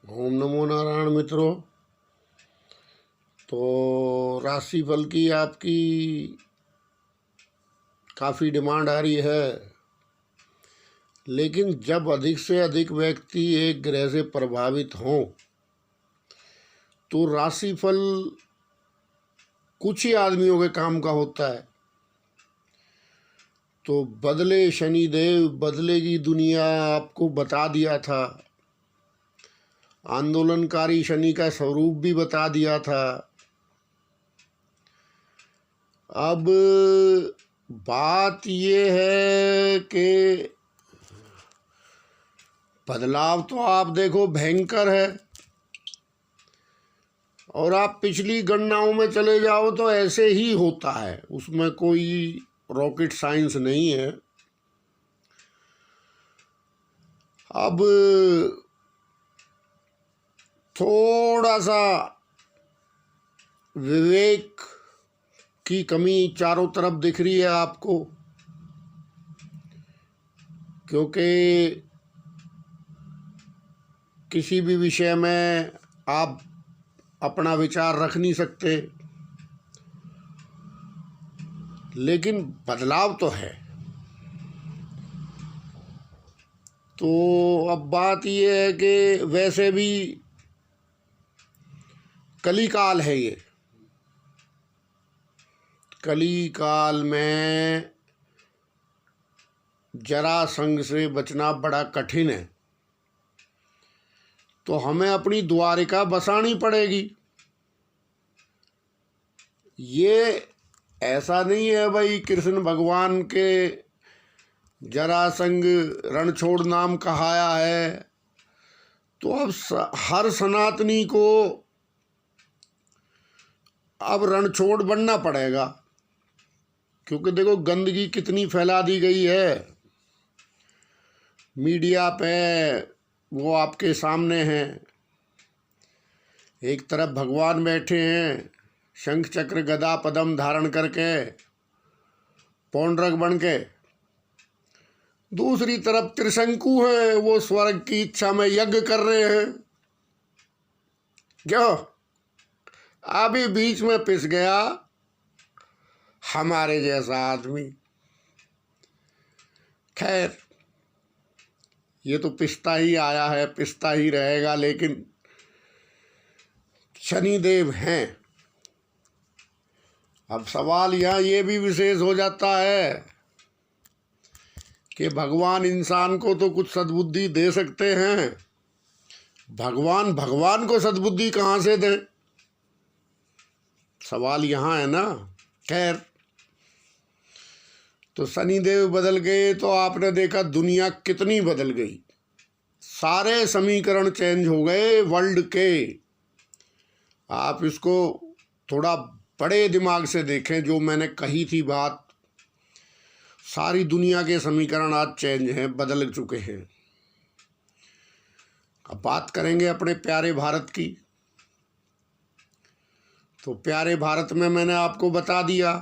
ओम नमो नारायण मित्रों। तो राशिफल की आपकी काफ़ी डिमांड आ रही है, लेकिन जब अधिक से अधिक व्यक्ति एक ग्रह से प्रभावित हों तो राशिफल कुछ ही आदमियों के काम का होता है। तो बदले शनिदेव बदलेगी दुनिया आपको बता दिया था, आंदोलनकारी शनि का स्वरूप भी बता दिया था। अब बात ये है कि बदलाव तो आप देखो भयंकर है, और आप पिछली गणनाओं में चले जाओ तो ऐसे ही होता है, उसमें कोई रॉकेट साइंस नहीं है। अब थोड़ा सा विवेक की कमी चारों तरफ दिख रही है आपको, क्योंकि किसी भी विषय में आप अपना विचार रख नहीं सकते, लेकिन बदलाव तो है। तो अब बात यह है कि वैसे भी कली काल है, ये कली काल में जरासंध से बचना बड़ा कठिन है। तो हमें अपनी द्वारिका बसानी पड़ेगी। ये ऐसा नहीं है भाई कृष्ण भगवान के जरासंध रणछोड़ नाम कहाया है तो अब हर सनातनी को अब रणछोड़ बनना पड़ेगा, क्योंकि देखो गंदगी कितनी फैला दी गई है। मीडिया पे वो आपके सामने हैं, एक तरफ भगवान बैठे हैं शंख चक्र गदा पद्म धारण करके पौंड्रक बन के, दूसरी तरफ त्रिशंकु है, वो स्वर्ग की इच्छा में यज्ञ कर रहे हैं। क्यों? अभी बीच में पिस गया हमारे जैसा आदमी। खैर, ये तो पिसता ही आया है, पिसता ही रहेगा, लेकिन शनिदेव हैं। अब सवाल यहाँ ये भी विशेष हो जाता है कि भगवान इंसान को तो कुछ सद्बुद्धि दे सकते हैं, भगवान को सद्बुद्धि कहाँ से दें? सवाल यहाँ है ना। खैर, तो शनिदेव बदल गए तो आपने देखा दुनिया कितनी बदल गई, सारे समीकरण चेंज हो गए वर्ल्ड के। आप इसको थोड़ा बड़े दिमाग से देखें, जो मैंने कही थी बात, सारी दुनिया के समीकरण आज चेंज हैं, बदल चुके हैं। अब बात करेंगे अपने प्यारे भारत की। तो प्यारे भारत में मैंने आपको बता दिया,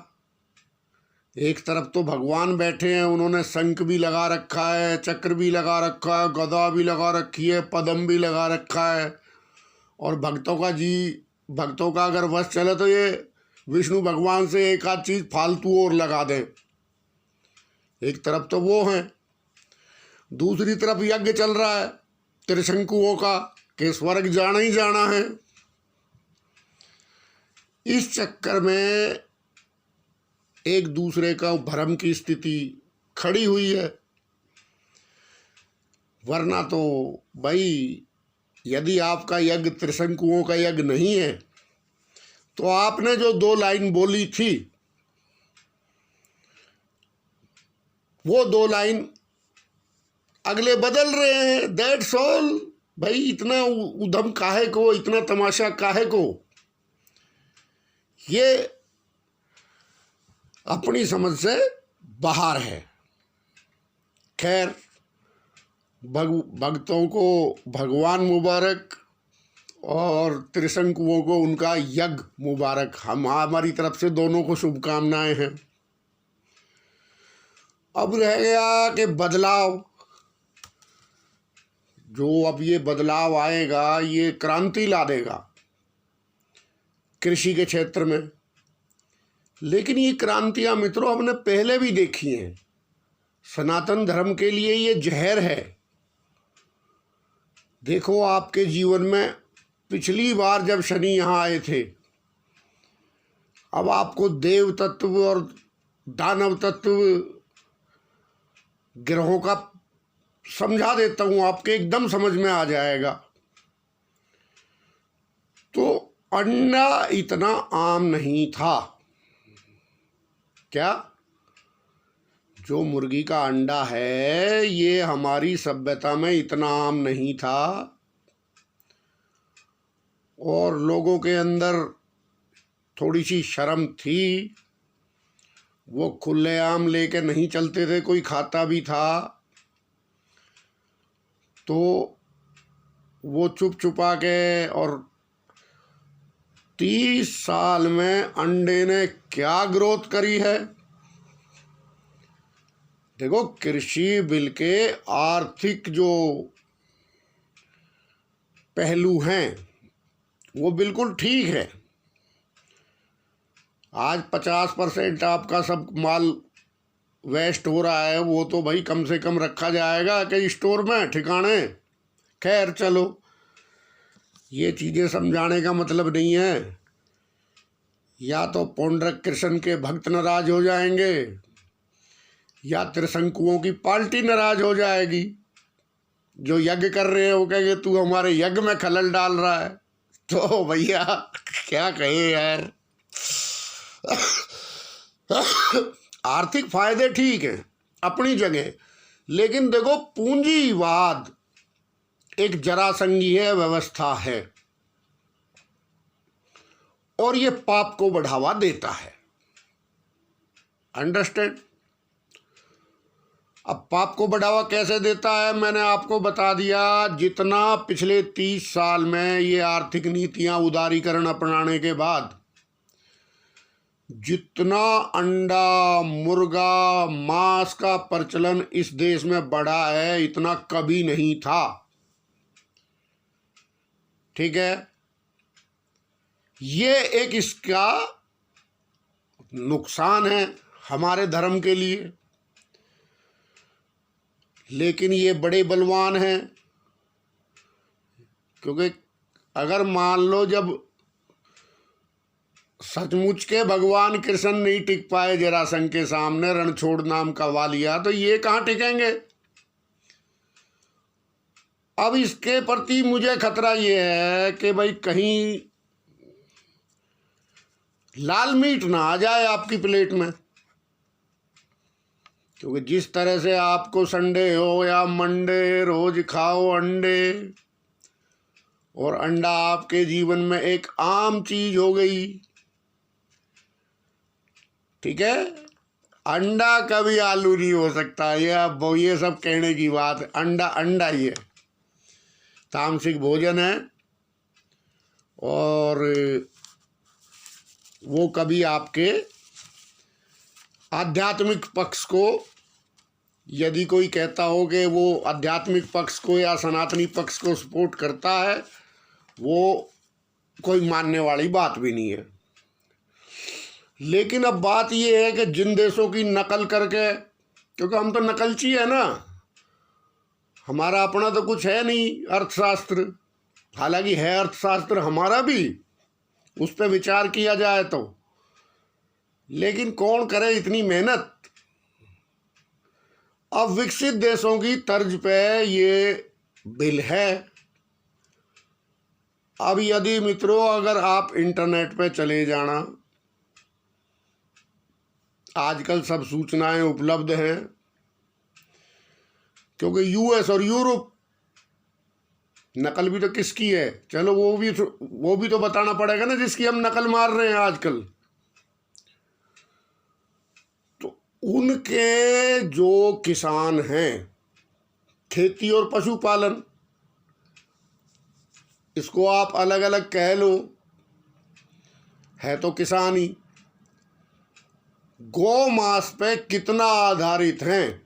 एक तरफ तो भगवान बैठे हैं, उन्होंने शंख भी लगा रखा है, चक्र भी लगा रखा है, गदा भी लगा रखी है, पद्म भी लगा रखा है, और भक्तों का अगर वश चले तो ये विष्णु भगवान से एक आध चीज़ फालतू और लगा दें। एक तरफ तो वो हैं, दूसरी तरफ यज्ञ चल रहा है त्रिशंकुओं का कि स्वर्ग जाना ही जाना है। इस चक्कर में एक दूसरे का भ्रम की स्थिति खड़ी हुई है। वरना तो भाई यदि आपका यज्ञ त्रिशंकुओं का यज्ञ नहीं है तो आपने जो 2 लाइन बोली थी वो 2 लाइन अगले बदल रहे हैं। दैट्स ऑल भाई, इतना उधम काहे को, इतना तमाशा काहे को? ये अपनी समझ से बाहर है। खैर, भक्तों को भगवान मुबारक और त्रिशंकुओं को उनका यज्ञ मुबारक। हमारी तरफ से दोनों को शुभकामनाएं हैं। अब रह गया कि बदलाव। जो अब ये बदलाव आएगा ये क्रांति ला देगा कृषि के क्षेत्र में। लेकिन ये क्रांतियां मित्रों हमने पहले भी देखी हैं। सनातन धर्म के लिए ये जहर है। देखो आपके जीवन में पिछली बार जब शनि यहाँ आए थे, अब आपको देव तत्व और दानव तत्व ग्रहों का समझा देता हूँ, आपके एकदम समझ में आ जाएगा। तो अंडा इतना आम नहीं था। क्या? जो मुर्गी का अंडा है ये हमारी सभ्यता में इतना आम नहीं था, और लोगों के अंदर थोड़ी सी शर्म थी। वो खुलेआम लेके नहीं चलते थे, कोई खाता भी था तो वो चुप छुपा के। और 30 साल में अंडे ने क्या ग्रोथ करी है। देखो कृषि बिल के आर्थिक जो पहलू हैं वो बिल्कुल ठीक है। आज 50% आपका सब माल वेस्ट हो रहा है, वो तो भाई कम से कम रखा जाएगा कई स्टोर में ठिकाने। खैर चलो, ये चीज़ें समझाने का मतलब नहीं है। या तो पौंड्रक कृष्ण के भक्त नाराज हो जाएंगे या त्रिशंकुओं की पार्टी नाराज हो जाएगी। जो यज्ञ कर रहे हैं वो कहेंगे तू हमारे यज्ञ में खलल डाल रहा है। तो भैया क्या कहे यार। आर्थिक फायदे ठीक हैं अपनी जगह, लेकिन देखो पूंजीवाद एक जरासंघीय व्यवस्था है और ये पाप को बढ़ावा देता है। अंडरस्टैंड? अब पाप को बढ़ावा कैसे देता है मैंने आपको बता दिया। जितना पिछले 30 साल में ये आर्थिक नीतियां उदारीकरण अपनाने के बाद जितना अंडा मुर्गा मांस का प्रचलन इस देश में बढ़ा है इतना कभी नहीं था। ठीक है, ये एक इसका नुकसान है हमारे धर्म के लिए। लेकिन ये बड़े बलवान हैं, क्योंकि अगर मान लो जब सचमुच के भगवान कृष्ण नहीं टिक पाए जरासंध के सामने, रणछोड़ नाम का लिया, तो ये कहाँ टिकेंगे। अब इसके प्रति मुझे खतरा ये है कि भाई कहीं लाल मीट ना आ जाए आपकी प्लेट में। क्योंकि जिस तरह से आपको संडे हो या मंडे रोज खाओ अंडे, और अंडा आपके जीवन में एक आम चीज हो गई। ठीक है, अंडा कभी आलू नहीं हो सकता। ये सब कहने की बात है। अंडा अंडा ही है, तामसिक भोजन है, और वो कभी आपके आध्यात्मिक पक्ष को, यदि कोई कहता हो कि वो आध्यात्मिक पक्ष को या सनातनी पक्ष को सपोर्ट करता है, वो कोई मानने वाली बात भी नहीं है। लेकिन अब बात ये है कि जिन देशों की नकल करके, क्योंकि हम तो नकलची है ना, हमारा अपना तो कुछ है नहीं अर्थशास्त्र। हालांकि है अर्थशास्त्र हमारा भी, उस पर विचार किया जाए तो, लेकिन कौन करे इतनी मेहनत। अब विकसित देशों की तर्ज पे ये बिल है। अब यदि मित्रों अगर आप इंटरनेट पे चले जाना, आजकल सब सूचनाएं उपलब्ध हैं, क्योंकि यूएस और यूरोप, नकल भी तो किसकी है, चलो वो भी तो बताना पड़ेगा ना, जिसकी हम नकल मार रहे हैं आजकल। तो उनके जो किसान हैं, खेती और पशुपालन, इसको आप अलग अलग कह लो, है तो किसान ही, गौ मांस पे कितना आधारित हैं।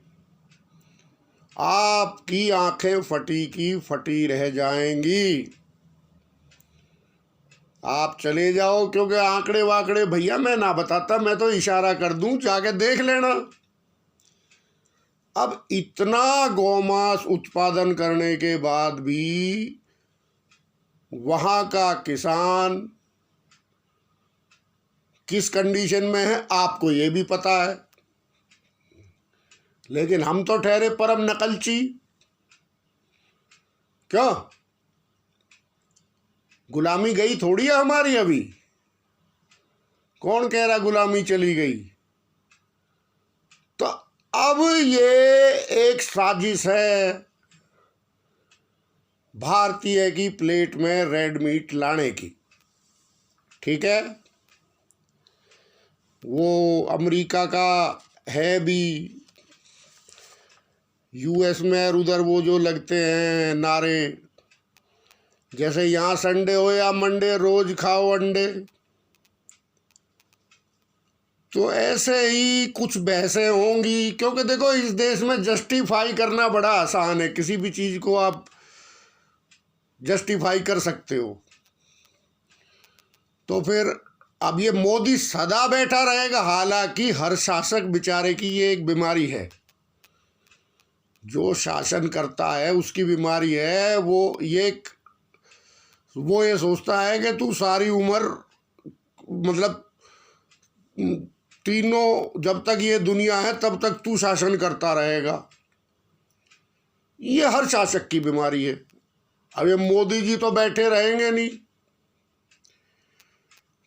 आपकी आंखें फटी की फटी रह जाएंगी। आप चले जाओ, क्योंकि आंकड़े वाकड़े भैया मैं ना बताता, मैं तो इशारा कर दूं, जाके देख लेना। अब इतना गौमांस उत्पादन करने के बाद भी वहां का किसान किस कंडीशन में है आपको ये भी पता है। लेकिन हम तो ठहरे परम नकलची। क्यों? गुलामी गई थोड़ी है हमारी अभी। कौन कह रहा गुलामी चली गई? तो अब ये एक साजिश है भारतीय की प्लेट में रेड मीट लाने की। ठीक है, वो अमेरिका का है भी, यूएस में और उधर वो जो लगते हैं नारे, जैसे यहाँ संडे हो या मंडे रोज खाओ अंडे, तो ऐसे ही कुछ बहसें होंगी। क्योंकि देखो इस देश में जस्टिफाई करना बड़ा आसान है, किसी भी चीज़ को आप जस्टिफाई कर सकते हो। तो फिर अब ये मोदी सदा बैठा रहेगा। हालांकि हर शासक बेचारे की ये एक बीमारी है, जो शासन करता है उसकी बीमारी है। वो ये सोचता है कि तू सारी उम्र, मतलब तीनों, जब तक ये दुनिया है तब तक तू शासन करता रहेगा। ये हर शासक की बीमारी है। अब ये मोदी जी तो बैठे रहेंगे नहीं,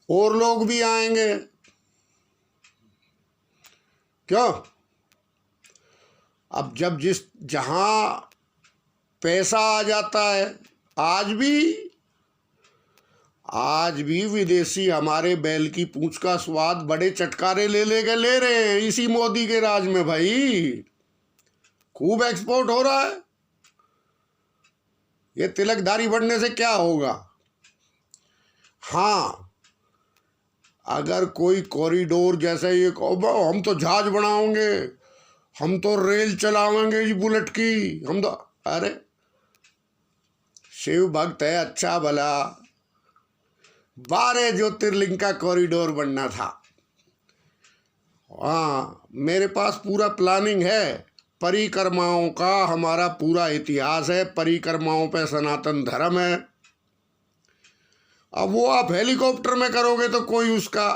और लोग भी आएंगे। क्यों? अब जहां पैसा आ जाता है, आज भी विदेशी हमारे बैल की पूंछ का स्वाद बड़े चटकारे ले रहे हैं इसी मोदी के राज में। भाई खूब एक्सपोर्ट हो रहा है। ये तिलकधारी बढ़ने से क्या होगा? हाँ, अगर कोई कॉरिडोर जैसे ये हम तो जहाज बनाओगे, हम तो रेल चलावेंगे जी बुलेट की, हम तो, अरे शिव भक्त है अच्छा भला, 12 ज्योतिर्लिंग का कॉरिडोर बनना था। हाँ, मेरे पास पूरा प्लानिंग है, परिक्रमाओं का हमारा पूरा इतिहास है, परिक्रमाओं पे सनातन धर्म है। अब वो आप हेलीकॉप्टर में करोगे तो कोई उसका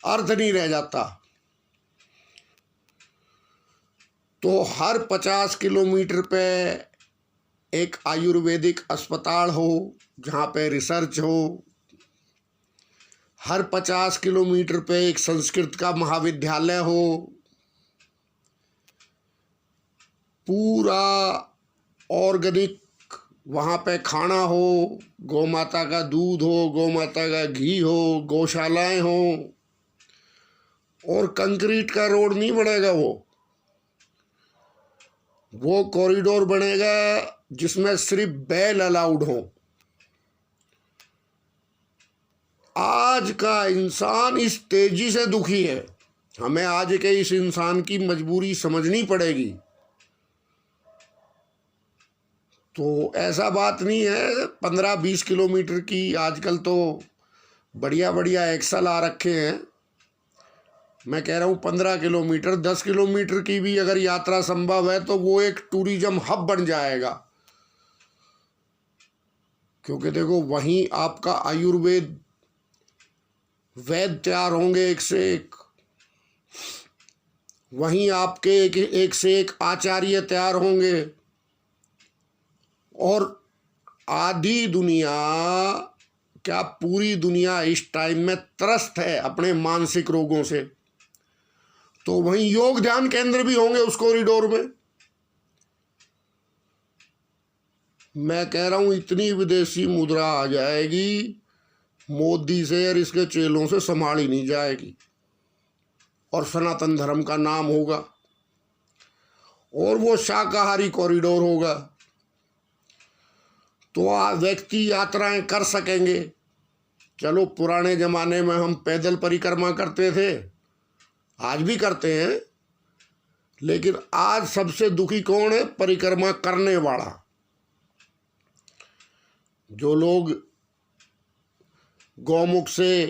अर्थ नहीं रह जाता। तो हर 50 किलोमीटर पे एक आयुर्वेदिक अस्पताल हो जहाँ पे रिसर्च हो, हर 50 किलोमीटर पे एक संस्कृत का महाविद्यालय हो, पूरा ऑर्गेनिक वहाँ पे खाना हो, गौ माता का दूध हो, गौ माता का घी हो, गौशालाएं हो, और कंक्रीट का रोड नहीं बनेगा, वो कॉरिडोर बनेगा जिसमें सिर्फ बैल अलाउड हो। आज का इंसान इस तेजी से दुखी है, हमें आज के इस इंसान की मजबूरी समझनी पड़ेगी। तो ऐसा बात नहीं है 15-20 किलोमीटर की, आजकल तो बढ़िया बढ़िया एक्सल आ रखे हैं। मैं कह रहा हूँ 15 किलोमीटर, 10 किलोमीटर की भी अगर यात्रा संभव है तो वो एक टूरिज्म हब बन जाएगा। क्योंकि देखो वहीं आपका आयुर्वेद वैद्य तैयार होंगे एक से एक, वहीं आपके एक से एक आचार्य तैयार होंगे, और आधी दुनिया, क्या पूरी दुनिया इस टाइम में त्रस्त है अपने मानसिक रोगों से, तो वहीं योग ध्यान केंद्र भी होंगे उस कॉरिडोर में। मैं कह रहा हूं इतनी विदेशी मुद्रा आ जाएगी, मोदी से और इसके चेलों से संभाली नहीं जाएगी, और सनातन धर्म का नाम होगा, और वो शाकाहारी कॉरिडोर होगा। तो व्यक्ति यात्राएं कर सकेंगे। चलो पुराने ज़माने में हम पैदल परिक्रमा करते थे, आज भी करते हैं, लेकिन आज सबसे दुखी कौन है? परिक्रमा करने वाला। जो लोग गौमुख से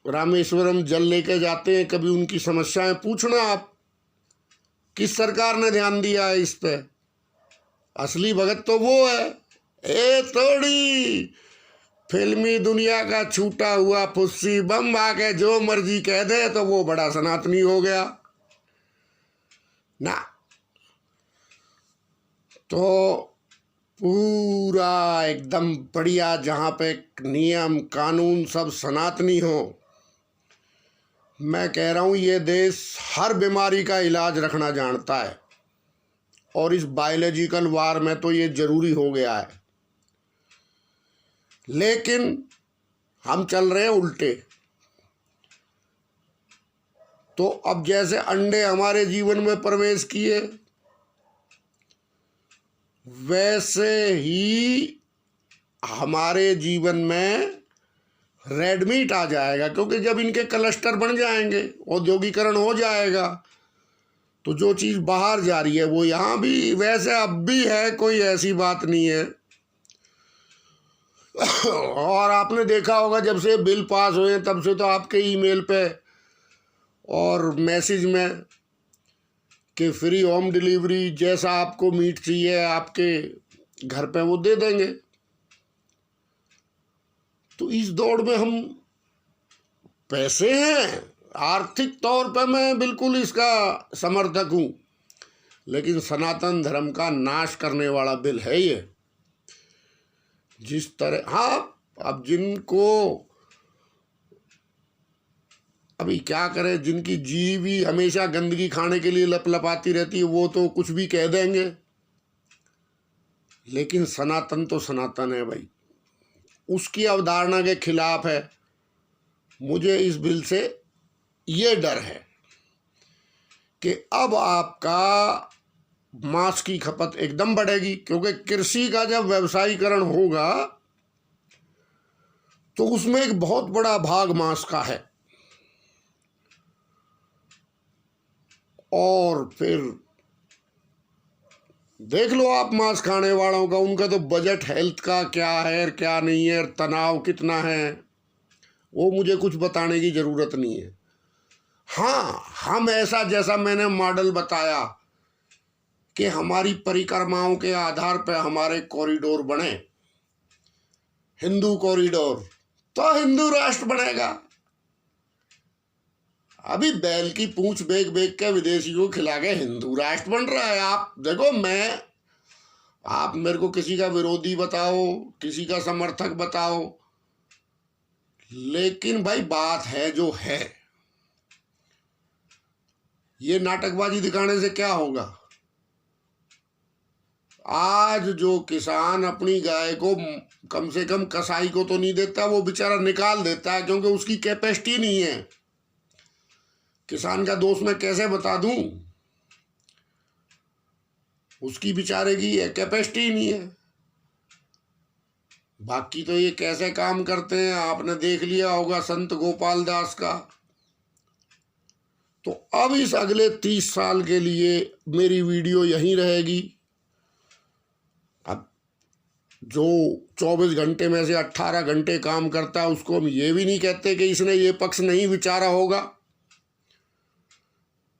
रामेश्वरम जल लेके जाते हैं, कभी उनकी समस्याएं पूछना आप, किस सरकार ने ध्यान दिया है इस पे? असली भगत तो वो है। ए थोड़ी फिल्मी दुनिया का छूटा हुआ फुस्सी बम आके जो मर्जी कह दे तो वो बड़ा सनातनी हो गया ना। तो पूरा एकदम बढ़िया, जहाँ पे नियम कानून सब सनातनी हो। मैं कह रहा हूँ ये देश हर बीमारी का इलाज रखना जानता है, और इस बायोलॉजिकल वार में तो ये जरूरी हो गया है। लेकिन हम चल रहे हैं उल्टे। तो अब जैसे अंडे हमारे जीवन में प्रवेश किए, वैसे ही हमारे जीवन में रेड मीट आ जाएगा, क्योंकि जब इनके क्लस्टर बन जाएंगे, औद्योगिकरण हो जाएगा, तो जो चीज़ बाहर जा रही है वो यहाँ भी वैसे अब भी है, कोई ऐसी बात नहीं है। और आपने देखा होगा जब से बिल पास हुए तब से तो आपके ईमेल पे और मैसेज में कि फ्री होम डिलीवरी, जैसा आपको मीट चाहिए आपके घर पे वो दे देंगे। तो इस दौड़ में हम पैसे हैं, आर्थिक तौर पे मैं बिल्कुल इसका समर्थक हूँ, लेकिन सनातन धर्म का नाश करने वाला बिल है ये। जिस तरह, हाँ, अब जिनको अभी क्या करें, जिनकी जीभ भी हमेशा गंदगी खाने के लिए लपलपाती रहती है, वो तो कुछ भी कह देंगे। लेकिन सनातन तो सनातन है भाई, उसकी अवधारणा के खिलाफ है। मुझे इस बिल से ये डर है कि अब आपका मांस की खपत एकदम बढ़ेगी, क्योंकि कृषि का जब व्यवसायीकरण होगा तो उसमें एक बहुत बड़ा भाग मांस का है। और फिर देख लो आप मांस खाने वालों का, उनका तो बजट हेल्थ का क्या है क्या नहीं है, तनाव कितना है, वो मुझे कुछ बताने की ज़रूरत नहीं है। हाँ, हम ऐसा जैसा मैंने मॉडल बताया कि हमारी परिक्रमाओं के आधार पर हमारे कॉरिडोर बने, हिंदू कॉरिडोर, तो हिंदू राष्ट्र बनेगा। अभी बैल की पूंछ बेच बेच के विदेशी को खिला के हिंदू राष्ट्र बन रहा है। आप देखो, आप मेरे को किसी का विरोधी बताओ, किसी का समर्थक बताओ, लेकिन भाई बात है जो है। ये नाटकबाजी दिखाने से क्या होगा? आज जो किसान अपनी गाय को कम से कम कसाई को तो नहीं देता, वो बेचारा निकाल देता है, क्योंकि उसकी कैपेसिटी नहीं है। किसान का दोष मैं कैसे बता दूं? उसकी बेचारे की कैपेसिटी नहीं है। बाकी तो ये कैसे काम करते हैं आपने देख लिया होगा संत गोपाल दास का। तो अब इस अगले 30 साल के लिए मेरी वीडियो यहीं रहेगी। अब जो 24 घंटे में से 18 घंटे काम करता है, उसको हम ये भी नहीं कहते कि इसने ये पक्ष नहीं विचारा होगा।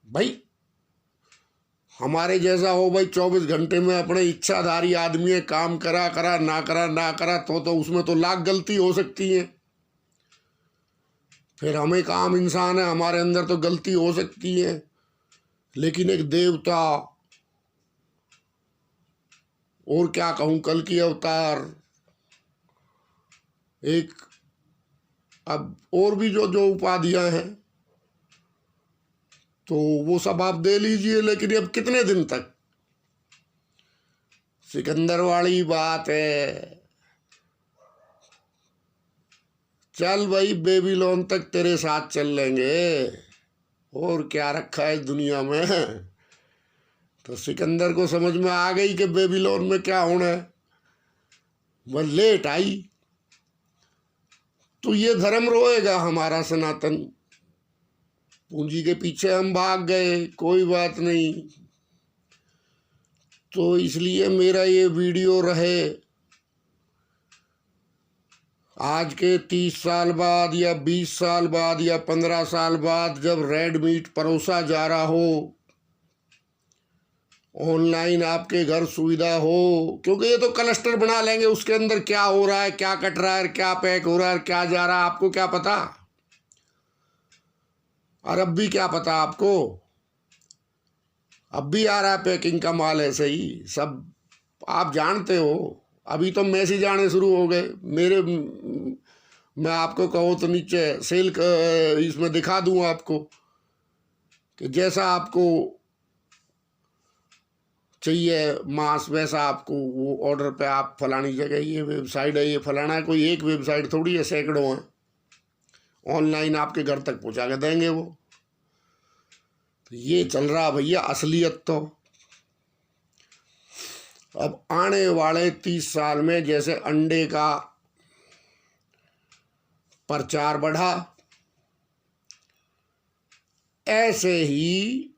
भाई हमारे जैसा हो भाई, 24 घंटे में अपने इच्छाधारी आदमी है, काम करा करा ना करा ना करा, तो उसमें तो लाख गलती हो सकती है। फिर हम एक आम इंसान है, हमारे अंदर तो गलती हो सकती है, लेकिन एक देवता, और क्या कहूँ, कल की अवतार, एक अब और भी जो जो उपाधियां हैं, तो वो सब आप दे लीजिए। लेकिन अब कितने दिन तक? सिकंदर वाली बात है, चल भाई बेबीलोन तक तेरे साथ चल लेंगे, और क्या रखा है इस दुनिया में। तो सिकंदर को समझ में आ गई कि बेबीलोन में क्या होना है, वह लेट आई। तो ये धर्म रोएगा हमारा सनातन। पूंजी के पीछे हम भाग गए, कोई बात नहीं, तो इसलिए मेरा ये वीडियो रहे आज के 30 साल बाद या 20 साल बाद या 15 साल बाद, जब रेड मीट परोसा जा रहा हो, ऑनलाइन आपके घर सुविधा हो, क्योंकि ये तो क्लस्टर बना लेंगे, उसके अंदर क्या हो रहा है, क्या कट रहा है, क्या पैक हो रहा है, क्या जा रहा है, आपको क्या पता। और अब भी क्या पता आपको, अब भी आ रहा है पैकिंग का माल ऐसे ही सब, आप जानते हो। अभी तो मैसेज आने शुरू हो गए मेरे, मैं आपको कहूँ तो नीचे सेल इसमें दिखा दूँ आपको कि जैसा आपको चाहिए मांस वैसा आपको वो ऑर्डर पे आप फलानी जगह, ये वेबसाइट है, ये फलाना है, कोई एक वेबसाइट थोड़ी है, सैकड़ों हैं, ऑनलाइन आपके घर तक पहुंचा के देंगे वो। तो ये चल रहा भैया असलियत। तो अब आने वाले 30 साल में जैसे अंडे का प्रचार बढ़ा, ऐसे ही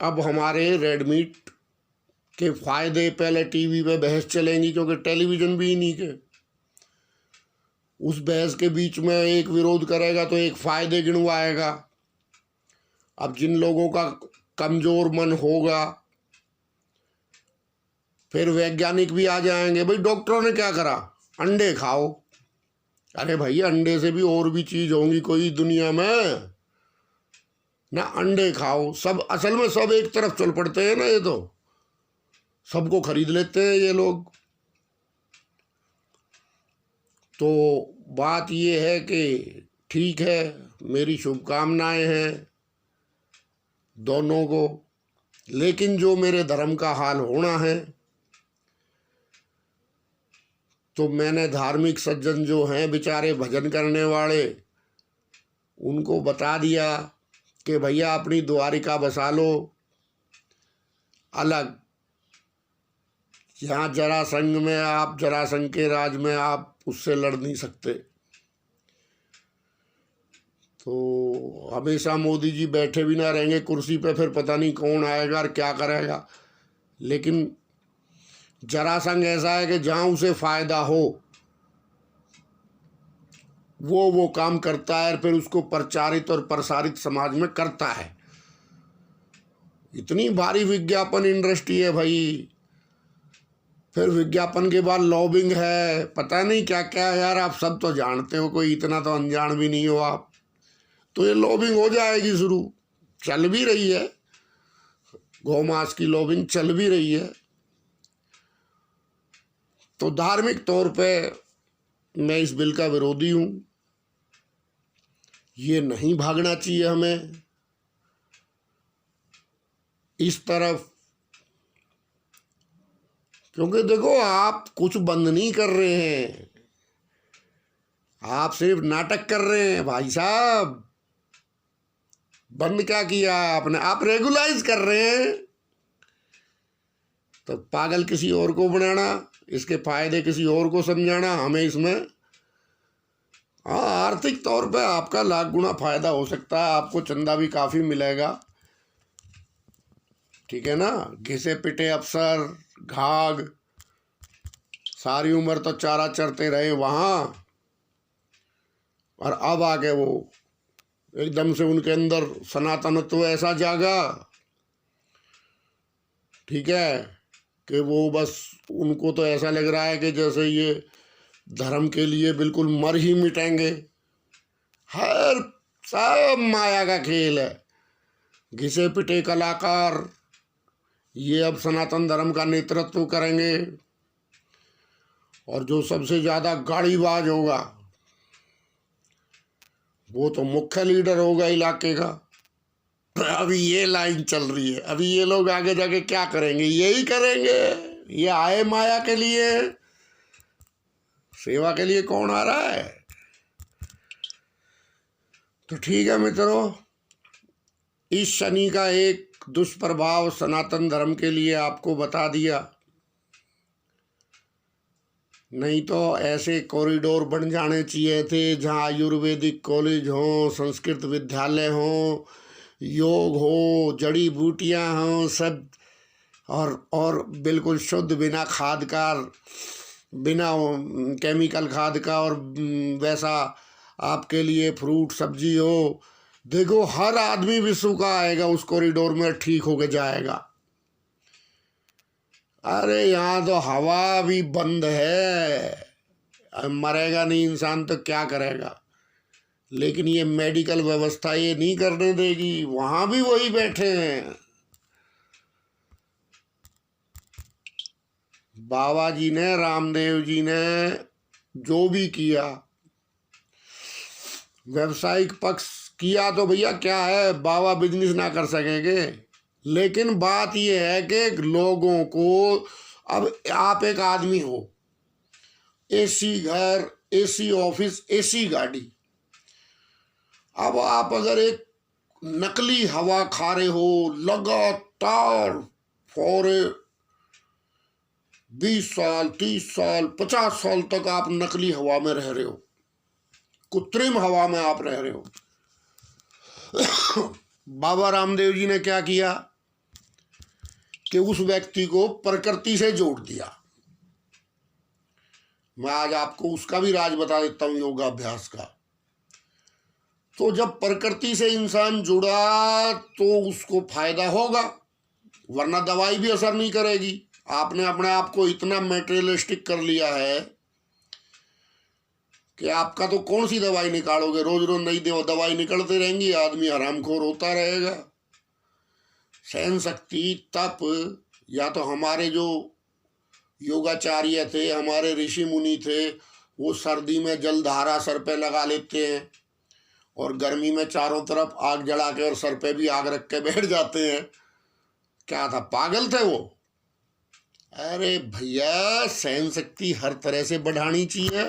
अब हमारे रेड मीट के फायदे पहले टीवी पे बहस चलेंगी, क्योंकि टेलीविजन भी नहीं के, उस बहस के बीच में एक विरोध करेगा तो एक फायदे गिनवाएगा। अब जिन लोगों का कमजोर मन होगा, फिर वैज्ञानिक भी आ जाएंगे, भाई डॉक्टरों ने क्या करा, अंडे खाओ। अरे भैया अंडे से भी और भी चीज होंगी कोई दुनिया में ना, अंडे खाओ। सब असल में सब एक तरफ चल पड़ते हैं ना, ये तो सबको खरीद लेते हैं ये लोग। तो बात ये है कि ठीक है, मेरी शुभकामनाएं हैं दोनों को, लेकिन जो मेरे धर्म का हाल होना है, तो मैंने धार्मिक सज्जन जो हैं बेचारे भजन करने वाले, उनको बता दिया कि भैया अपनी द्वारिका बसा लो अलग। यहाँ जरासंध में आप, जरासंध के राज में आप उससे लड़ नहीं सकते। तो हमेशा मोदी जी बैठे भी ना रहेंगे कुर्सी पे, फिर पता नहीं कौन आएगा और क्या करेगा। लेकिन जरासंध ऐसा है कि जहाँ उसे फायदा हो वो काम करता है, फिर उसको प्रचारित और प्रसारित समाज में करता है। इतनी भारी विज्ञापन इंडस्ट्री है भाई, फिर विज्ञापन के बाद लॉबिंग है, पता नहीं क्या क्या है यार, आप सब तो जानते हो, कोई इतना तो अनजान भी नहीं हो आप। तो ये लॉबिंग हो जाएगी शुरू, चल भी रही है, गौमांस की लॉबिंग चल भी रही है। तो धार्मिक तौर पे मैं इस बिल का विरोधी हूँ, ये नहीं भागना चाहिए हमें इस तरफ। क्योंकि देखो आप कुछ बंद नहीं कर रहे हैं, आप सिर्फ नाटक कर रहे हैं भाई साहब। बंद क्या किया आपने, आप रेगुलाइज कर रहे हैं। तो पागल किसी और को बनाना, इसके फायदे किसी और को समझाना हमें इसमें, हाँ आर्थिक तौर पे आपका लाख गुना फायदा हो सकता है, आपको चंदा भी काफ़ी मिलेगा, ठीक है ना। घिसे पिटे अफसर, घाघ, सारी उम्र तो चारा चरते रहे वहाँ, और अब आके वो एकदम से उनके अंदर सनातनत्व ऐसा जागा, ठीक है, कि वो बस उनको तो ऐसा लग रहा है कि जैसे ये धर्म के लिए बिल्कुल मर ही मिटेंगे। हर सब माया का खेल है, घिसे पिटे कलाकार ये अब सनातन धर्म का नेतृत्व करेंगे, और जो सबसे ज़्यादा गाड़ीबाज होगा वो तो मुख्य लीडर होगा इलाके का। अभी ये लाइन चल रही है, अभी ये लोग आगे जाके क्या करेंगे, यही करेंगे। ये आए माया के लिए, सेवा के लिए कौन आ रहा है। तो ठीक है मित्रों, इस शनि का एक दुष्प्रभाव सनातन धर्म के लिए आपको बता दिया। नहीं तो ऐसे कॉरिडोर बन जाने चाहिए थे जहाँ आयुर्वेदिक कॉलेज हो, संस्कृत विद्यालय हो, योग हो, जड़ी बूटियाँ हो, सब और बिल्कुल शुद्ध, बिना खाद का, बिना केमिकल खाद का, और वैसा आपके लिए फ्रूट सब्जी हो। देखो हर आदमी विश्व का आएगा उस कॉरिडोर में, ठीक होके जाएगा। अरे यहाँ तो हवा भी बंद है, मरेगा नहीं इंसान तो क्या करेगा। लेकिन ये मेडिकल व्यवस्था ये नहीं करने देगी, वहां भी वही बैठे हैं। बाबा जी ने, रामदेव जी ने जो भी किया, व्यवसायिक पक्ष किया तो भैया क्या है, बाबा बिजनेस ना कर सकेंगे। लेकिन बात यह है कि लोगों को, अब आप एक आदमी हो, एसी घर, एसी ऑफिस, एसी गाड़ी, अब आप अगर एक नकली हवा खा रहे हो लगातार फॉर 20 साल, 30 साल, 50 साल तक आप नकली हवा में रह रहे हो, कृत्रिम हवा में आप रह रहे हो। बाबा रामदेव जी ने क्या किया कि उस व्यक्ति को प्रकृति से जोड़ दिया। मैं आज आपको उसका भी राज बता देता हूं, योगाभ्यास का। तो जब प्रकृति से इंसान जुड़ा तो उसको फायदा होगा, वरना दवाई भी असर नहीं करेगी। आपने अपने आप को इतना मेटेरियलिस्टिक कर लिया है कि आपका तो कौन सी दवाई निकालोगे, रोज रोज नई दवाई निकलते रहेंगी, आदमी हरामखोर होता रहेगा। सहन शक्ति, तप, या तो हमारे जो योगाचार्य थे, हमारे ऋषि मुनि थे, वो सर्दी में जलधारा सर पे लगा लेते हैं और गर्मी में चारों तरफ आग जला के और सर पे भी आग रख के बैठ जाते हैं। क्या था, पागल थे वो? अरे भैया, सहन शक्ति हर तरह से बढ़ानी चाहिए,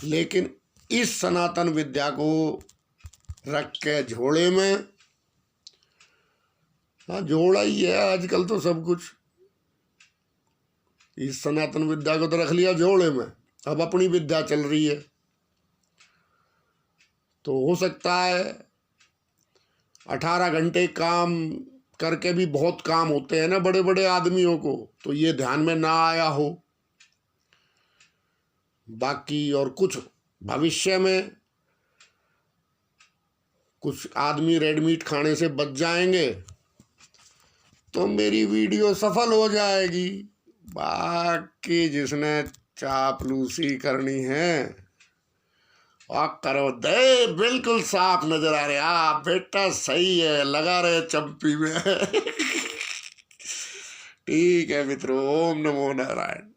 लेकिन इस सनातन विद्या को रख के झोले में, हाँ झोला ही है आजकल तो सब कुछ, इस सनातन विद्या को तो रख लिया झोले में, अब अपनी विद्या चल रही है। तो हो सकता है 18 घंटे काम करके भी बहुत काम होते हैं ना बड़े बड़े आदमियों को, तो ये ध्यान में ना आया हो। बाकी और कुछ भविष्य में कुछ आदमी रेड मीट खाने से बच जाएंगे तो मेरी वीडियो सफल हो जाएगी। बाकी जिसने चापलूसी करनी है और करो दे, बिल्कुल साफ नजर आ रहे, हाँ बेटा सही है, लगा रहे चंपी में। ठीक है मित्रों, ओम नमो नारायण।